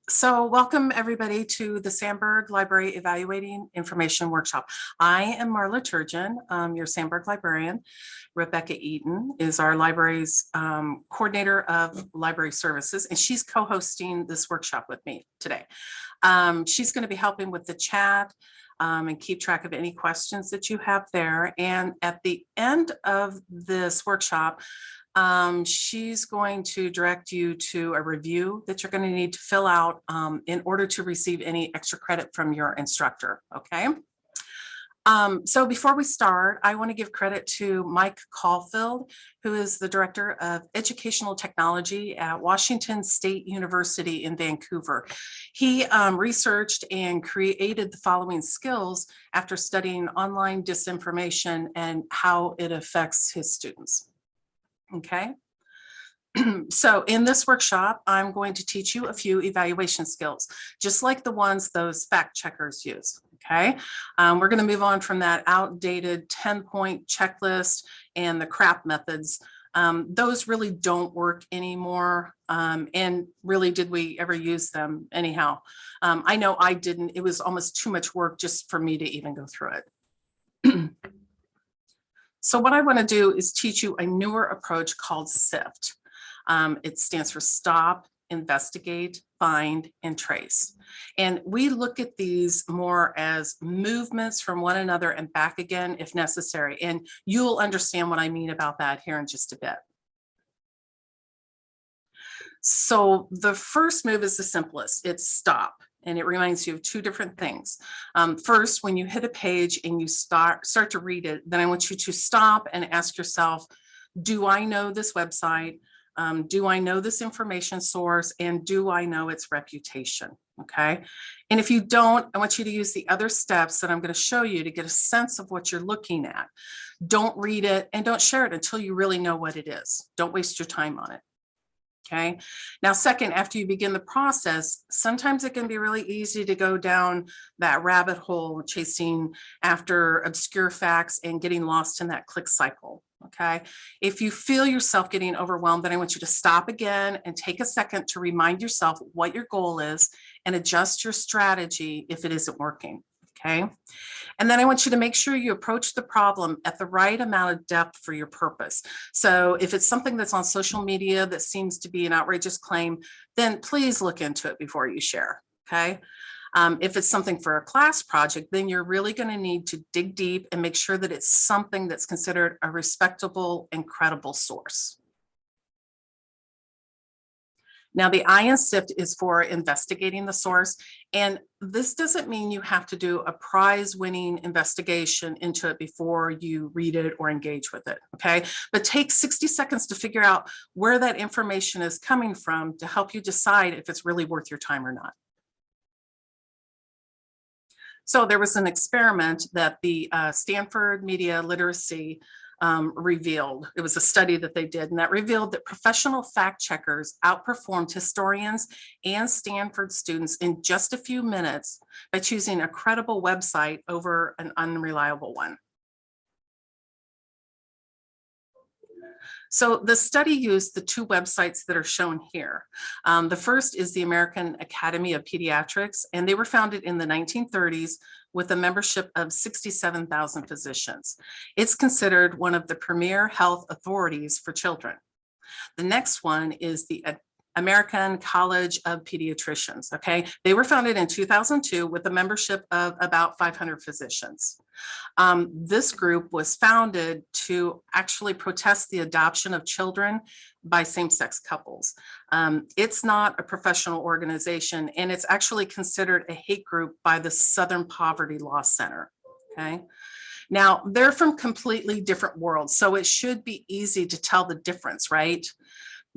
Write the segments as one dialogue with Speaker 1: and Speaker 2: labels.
Speaker 1: So welcome everybody to the Sandburg Library Evaluating Information Workshop. I am Marla Turgeon, your Sandburg librarian. Rebecca Eaton is our library's coordinator of library services, and she's co-hosting this workshop with me today. She's going to be helping with the chat and keep track of any questions that you have there. And at the end of this workshop, she's going to direct you to a review that you're going to need to fill out in order to receive any extra credit from your instructor, okay? So before we start, I want to give credit to Mike Caufield, who is the Director of Educational Technology at Washington State University in Vancouver. He researched and created the following skills after studying online disinformation and how it affects his students. Okay, so in this workshop, I'm going to teach you a few evaluation skills, just like the ones those fact checkers use. Okay, we're going to move on from that outdated 10-point checklist and the crap methods. Those really don't work anymore. And really, did we ever use them anyhow? I know I didn't. It was almost too much work just for me to even go through it. So what I want to do is teach you a newer approach called SIFT. It stands for Stop, Investigate, Find, and Trace. And we look at these more as movements from one another and back again if necessary. And you'll understand what I mean about that here in just a bit. So the first move is the simplest. It's stop. And it reminds you of two different things. First, when you hit a page and you start to read it, then I want you to stop and ask yourself, do I know this website? Do I know this information source? And do I know its reputation? Okay. And if you don't, I want you to use the other steps that I'm going to show you to get a sense of what you're looking at. Don't read it and don't share it until you really know what it is. Don't waste your time on it. Okay. Now, second, after you begin the process, sometimes it can be really easy to go down that rabbit hole, chasing after obscure facts and getting lost in that click cycle. Okay. If you feel yourself getting overwhelmed, then I want you to stop again and take a second to remind yourself what your goal is and adjust your strategy if it isn't working. Okay. And then I want you to make sure you approach the problem at the right amount of depth for your purpose. So if it's something that's on social media that seems to be an outrageous claim, then please look into it before you share. Okay. If it's something for a class project, then you're really going to need to dig deep and make sure that it's something that's considered a respectable and credible source. Now, the I in SIFT is for investigating the source, and this doesn't mean you have to do a prize-winning investigation into it before you read it or engage with it, okay? But take 60 seconds to figure out where that information is coming from to help you decide if it's really worth your time or not. So there was an experiment that the Stanford Media Literacy revealed. It was a study that they did, and that revealed that professional fact checkers outperformed historians and Stanford students in just a few minutes by choosing a credible website over an unreliable one. So the study used the two websites that are shown here. The first is the American Academy of Pediatrics, and they were founded in the 1930s with a membership of 67,000 physicians. It's considered one of the premier health authorities for children. The next one is the American College of Pediatricians, okay? They were founded in 2002 with a membership of about 500 physicians. This group was founded to actually protest the adoption of children by same-sex couples. It's not a professional organization, and it's actually considered a hate group by the Southern Poverty Law Center, okay? Now, they're from completely different worlds, so it should be easy to tell the difference, right?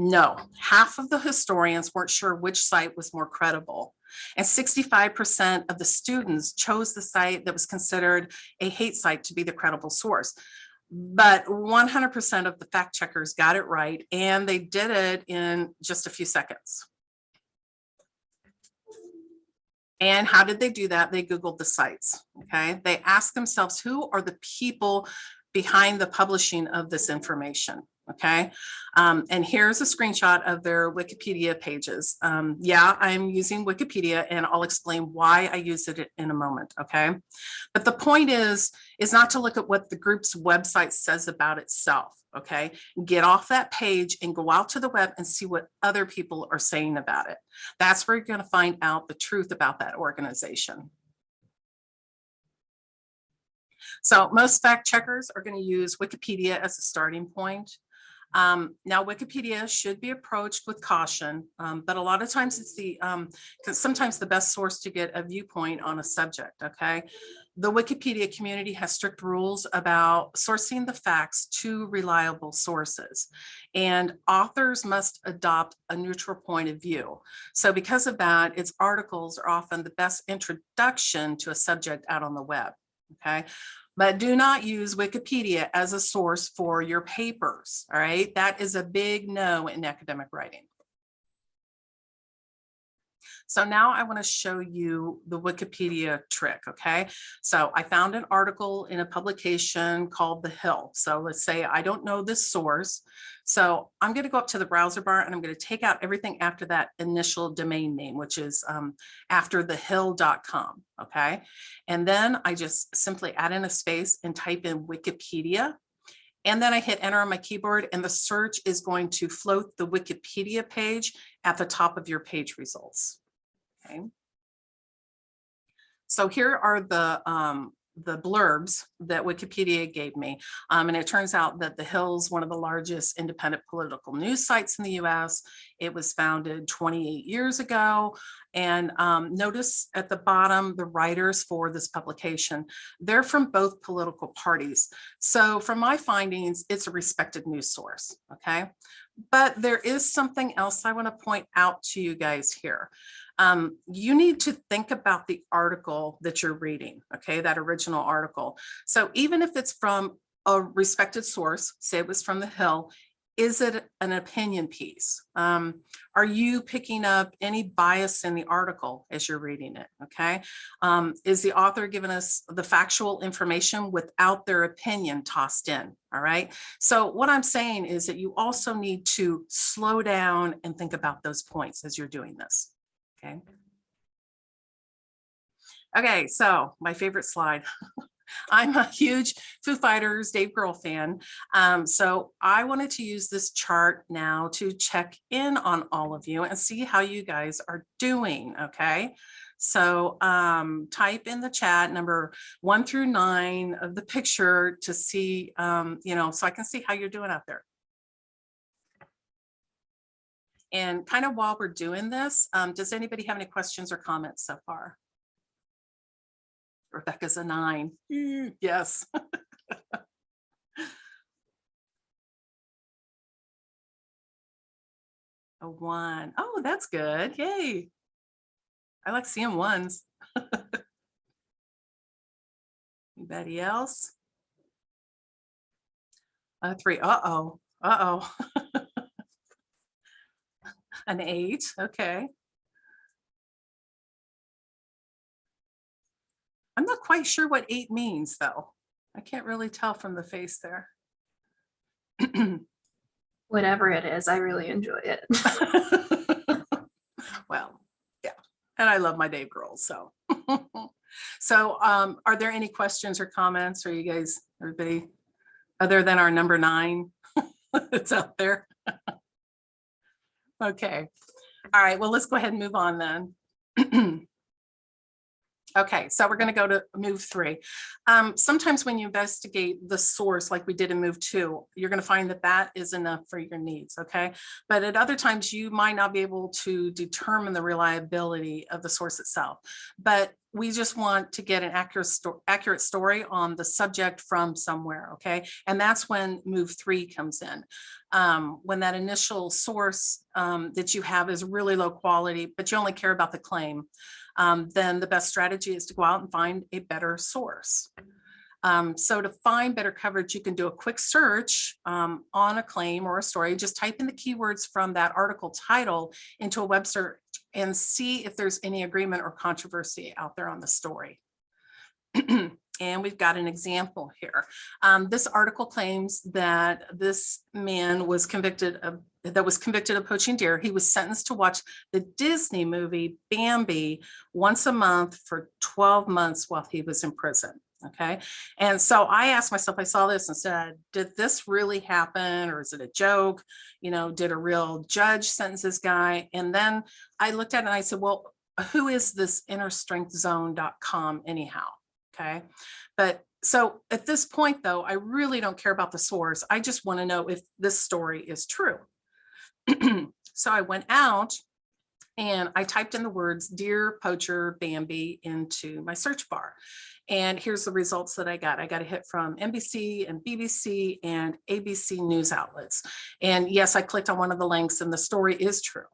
Speaker 1: No, half of the historians weren't sure which site was more credible. And 65% of the students chose the site that was considered a hate site to be the credible source. But 100% of the fact checkers got it right, and they did it in just a few seconds. And how did they do that? They Googled the sites, okay? They asked themselves, who are the people behind the publishing of this information? Okay. And here's a screenshot of their Wikipedia pages. Yeah, I'm using Wikipedia, and I'll explain why I use it in a moment. Okay. But the point is not to look at what the group's website says about itself. Okay. Get off that page and go out to the web and see what other people are saying about it. That's where you're going to find out the truth about that organization. So most fact checkers are going to use Wikipedia as a starting point. Now, Wikipedia should be approached with caution, but a lot of times it's sometimes the best source to get a viewpoint on a subject, okay? The Wikipedia community has strict rules about sourcing the facts to reliable sources, and authors must adopt a neutral point of view. So because of that, its articles are often the best introduction to a subject out on the web, okay? But do not use Wikipedia as a source for your papers, all right? That is a big no in academic writing. So now I want to show you the Wikipedia trick, okay? So I found an article in a publication called The Hill. So let's say I don't know this source. So I'm going to go up to the browser bar and I'm going to take out everything after that initial domain name, which is after thehill.com, okay? And then I just simply add in a space and type in Wikipedia. And then I hit enter on my keyboard, and the search is going to float the Wikipedia page at the top of your page results. Okay. So here are the blurbs that Wikipedia gave me. And it turns out that The Hill's one of the largest independent political news sites in the US. It was founded 28 years ago. And notice at the bottom, the writers for this publication, they're from both political parties. So from my findings, it's a respected news source, okay? But there is something else I want to point out to you guys here. You need to think about the article that you're reading, okay, that original article. So even if it's from a respected source, say it was from The Hill, is it an opinion piece? Are you picking up any bias in the article as you're reading it, okay? Is the author giving us the factual information without their opinion tossed in, all right? So what I'm saying is that you also need to slow down and think about those points as you're doing this. Okay. Okay, so my favorite slide. I'm a huge Foo Fighters Dave Grohl fan. So I wanted to use this chart now to check in on all of you and see how you guys are doing, okay? So type in the chat number 1 through 9 of the picture to see, so I can see how you're doing out there. And kind of while we're doing this, does anybody have any questions or comments so far? Rebecca's a 9. Yes. A 1. Oh, that's good. Yay. I like seeing 1s. Anybody else? 3. Uh-oh. Uh-oh. An 8. Okay. I'm not quite sure what 8 means, though. I can't really tell from the face there.
Speaker 2: Whatever it is, I really enjoy it.
Speaker 1: Well, yeah. And I love my Dave Grohl, so. So are there any questions or comments? Are you guys, everybody, other than our number 9 that's out there? Okay. All right, well, let's go ahead and move on then. Okay, so we're going to go to move 3. Sometimes when you investigate the source, like we did in move 2, you're going to find that that is enough for your needs, okay? But at other times, you might not be able to determine the reliability of the source itself. But we just want to get an accurate story on the subject from somewhere, okay? And that's when move 3 comes in. When that initial source that you have is really low quality, but you only care about the claim, then the best strategy is to go out and find a better source. So to find better coverage, you can do a quick search on a claim or a story. Just type in the keywords from that article title into a web search and see if there's any agreement or controversy out there on the story. And we've got an example here. This article claims that this man was convicted of poaching deer. He was sentenced to watch the Disney movie Bambi once a month for 12 months while he was in prison. Okay. And so I asked myself, I saw this and said, did this really happen, or is it a joke? You know, did a real judge sentence this guy? And then I looked at it and I said, well, who is this innerstrengthzone.com anyhow? Okay. But so at this point, though, I really don't care about the source. I just want to know if this story is true. So I went out and I typed in the words deer poacher Bambi into my search bar. And here's the results that I got. I got a hit from NBC and BBC and ABC news outlets. And yes, I clicked on one of the links and the story is true.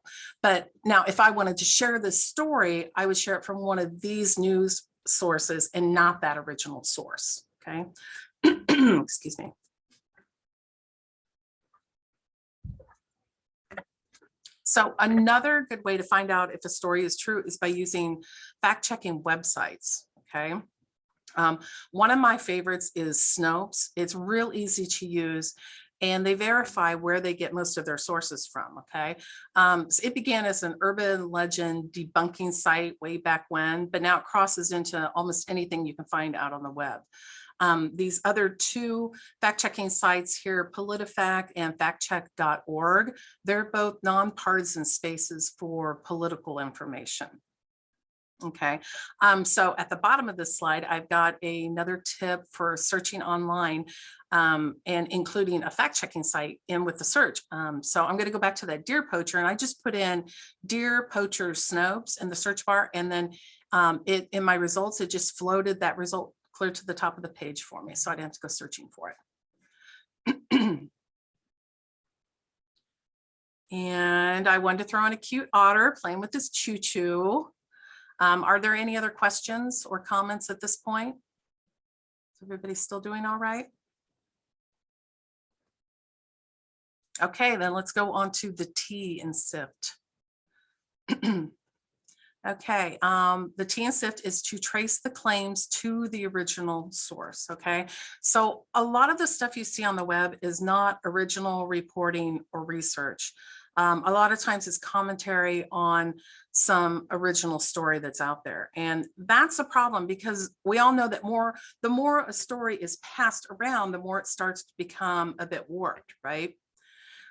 Speaker 1: But now if I wanted to share this story, I would share it from one of these news sources and not that original source. Okay. Excuse me. So another good way to find out if a story is true is by using fact-checking websites. Okay. One of my favorites is Snopes. It's real easy to use, and they verify where they get most of their sources from. Okay. So it began as an urban legend debunking site way back when, but now it crosses into almost anything you can find out on the web. These other two fact-checking sites here, PolitiFact and factcheck.org, they're both nonpartisan spaces for political information. Okay, so at the bottom of this slide, I've got another tip for searching online and including a fact-checking site in with the search. So I'm going to go back to that deer poacher, and I just put in deer poacher Snopes in the search bar, and then in my results, it just floated that result clear to the top of the page for me, so I didn't have to go searching for it. And I wanted to throw in a cute otter playing with this choo-choo. Are there any other questions or comments at this point? Is everybody still doing all right? Okay, then let's go on to the T in SIFT. Okay, the T in SIFT is to trace the claims to the original source. Okay, so a lot of the stuff you see on the web is not original reporting or research. A lot of times it's commentary on some original story that's out there. And that's a problem, because we all know that the more a story is passed around, the more it starts to become a bit warped, right?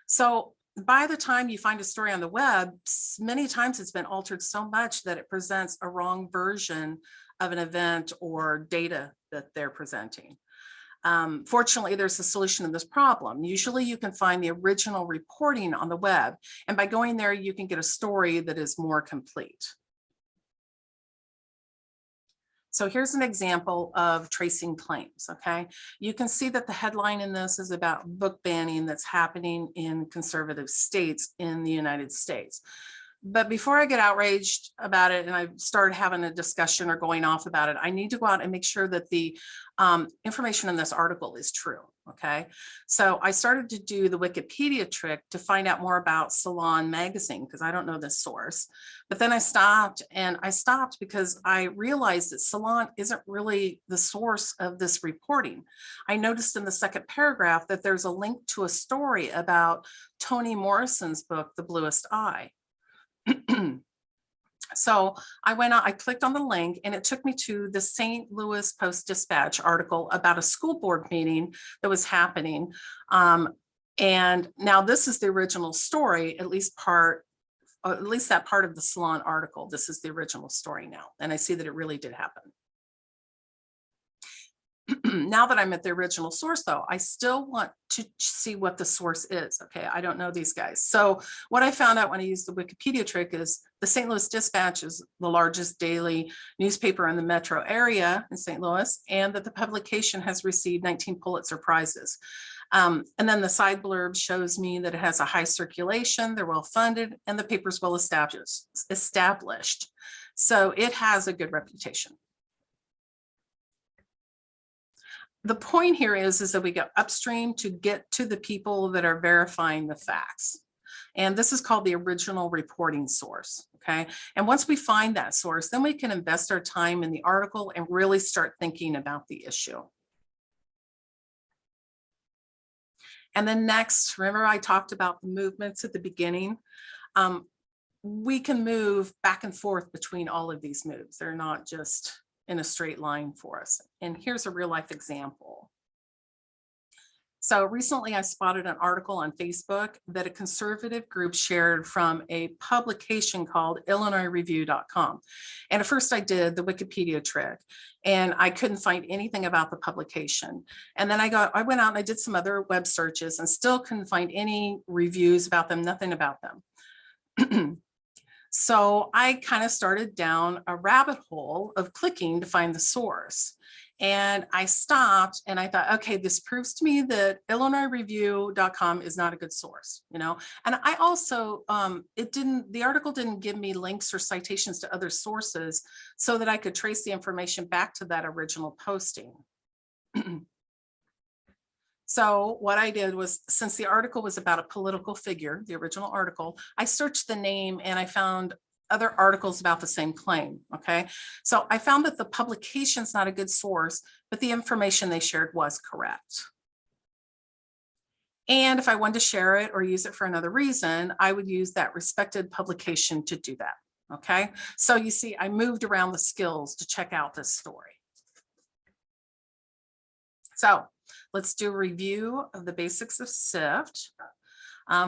Speaker 1: So by the time you find a story on the web, many times it's been altered so much that it presents a wrong version of an event or data that they're presenting. Fortunately, there's a solution to this problem. Usually you can find the original reporting on the web, and by going there, you can get a story that is more complete. So here's an example of tracing claims, okay? You can see that the headline in this is about book banning that's happening in conservative states in the United States. But before I get outraged about it and I start having a discussion or going off about it, I need to go out and make sure that the information in this article is true, okay? So I started to do the Wikipedia trick to find out more about Salon magazine, because I don't know this source. But then I stopped because I realized that Salon isn't really the source of this reporting. I noticed in the second paragraph that there's a link to a story about Toni Morrison's book, The Bluest Eye. So I clicked on the link, and it took me to the St. Louis Post-Dispatch article about a school board meeting that was happening. And now this is the original story, at least that part of the Salon article. This is the original story now. And I see that it really did happen. Now that I'm at the original source, though, I still want to see what the source is. Okay, I don't know these guys. So what I found out when I used the Wikipedia trick is the St. Louis Dispatch is the largest daily newspaper in the metro area in St. Louis, and that the publication has received 19 Pulitzer Prizes. And then the side blurb shows me that it has a high circulation, they're well funded, and the paper's well established. So it has a good reputation. The point here is that we go upstream to get to the people that are verifying the facts. And this is called the original reporting source. Okay. And once we find that source, then we can invest our time in the article and really start thinking about the issue. And then next, remember I talked about the movements at the beginning. We can move back and forth between all of these moves. They're not just in a straight line for us. And here's a real life example. So recently I spotted an article on Facebook that a conservative group shared from a publication called IllinoisReview.com. And at first I did the Wikipedia trick and I couldn't find anything about the publication. And then I went out and I did some other web searches and still couldn't find any reviews about them, nothing about them. So I kind of started down a rabbit hole of clicking to find the source. And I stopped and I thought, okay, this proves to me that IllinoisReview.com is not a good source, you know. And I also, the article didn't give me links or citations to other sources so that I could trace the information back to that original posting. So what I did was, since the article was about a political figure, the original article, I searched the name and I found other articles about the same claim. Okay. So I found that the publication's not a good source, but the information they shared was correct. And if I wanted to share it or use it for another reason, I would use that respected publication to do that. Okay. So you see, I moved around the skills to check out this story. So let's do a review of the basics of SIFT.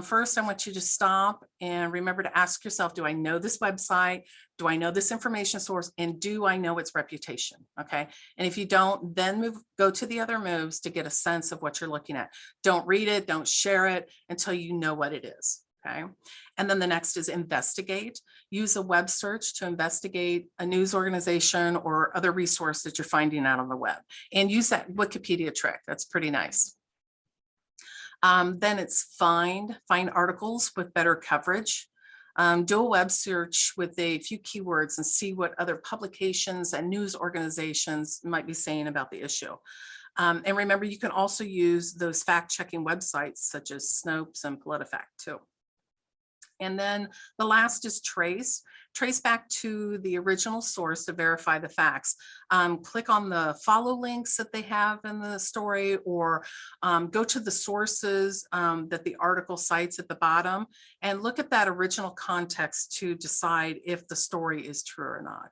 Speaker 1: First, I want you to stop and remember to ask yourself, do I know this website? Do I know this information source? And do I know its reputation? Okay. And if you don't, then go to the other moves to get a sense of what you're looking at. Don't read it, don't share it until you know what it is. Okay. And then the next is investigate. Use a web search to investigate a news organization or other resource that you're finding out on the web. And use that Wikipedia trick. That's pretty nice. Then it's find articles with better coverage. Do a web search with a few keywords and see what other publications and news organizations might be saying about the issue. And remember, you can also use those fact-checking websites such as Snopes and PolitiFact too. And then the last is trace back to the original source to verify the facts. Click on the follow links that they have in the story, or go to the sources that the article cites at the bottom and look at that original context to decide if the story is true or not.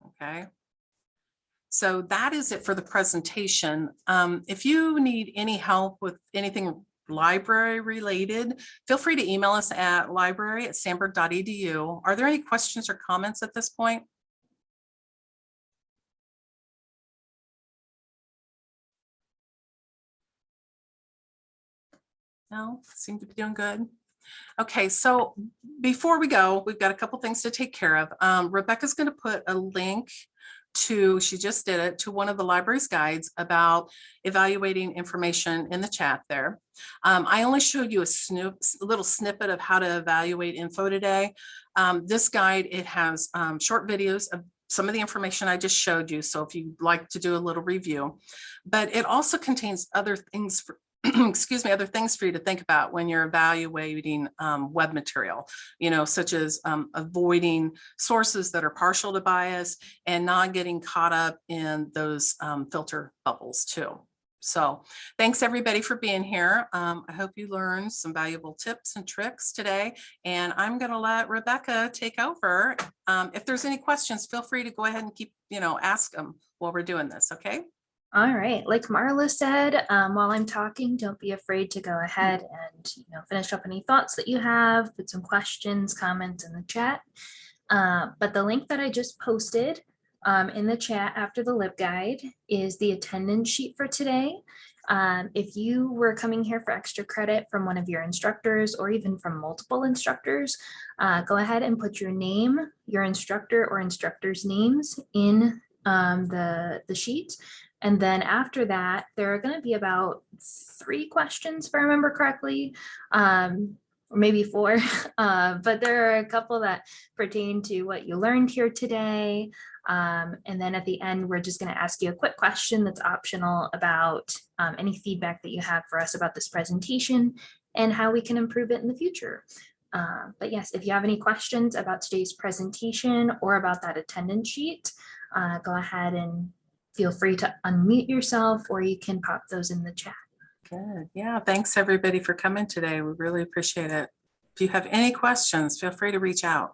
Speaker 1: Okay. So that is it for the presentation. If you need any help with anything library related, feel free to email us at library@sandburg.edu. Are there any questions or comments at this point? No, seem to be doing good. Okay, so before we go, we've got a couple things to take care of. Rebecca's going to put a link to, she just did it, to one of the library's guides about evaluating information in the chat there. I only showed you a little snippet of how to evaluate info today. This guide, it has short videos of some of the information I just showed you. So if you'd like to do a little review, but it also contains other things for excuse me, other things for you to think about when you're evaluating web material, you know, such as avoiding sources that are partial to bias and not getting caught up in those filter bubbles too. So thanks everybody for being here. I hope you learned some valuable tips and tricks today, and I'm going to let Rebecca take over. If there's any questions, feel free to go ahead and keep, ask them while we're doing this. Okay.
Speaker 2: All right, like Marla said, while I'm talking, don't be afraid to go ahead and finish up any thoughts that you have, put some questions, comments in the chat. But the link that I just posted in the chat after the LibGuide is the attendance sheet for today. If you were coming here for extra credit from one of your instructors or even from multiple instructors, go ahead and put your name, your instructor or instructor's names in the sheet. And then after that, there are going to be about 3 questions, if I remember correctly, or maybe 4, but there are a couple that pertain to what you learned here today. And then at the end, we're just going to ask you a quick question that's optional about any feedback that you have for us about this presentation and how we can improve it in the future. But yes, if you have any questions about today's presentation or about that attendance sheet, go ahead and feel free to unmute yourself, or you can pop those in the chat.
Speaker 1: Good. Yeah, thanks everybody for coming today. We really appreciate it. If you have any questions, feel free to reach out.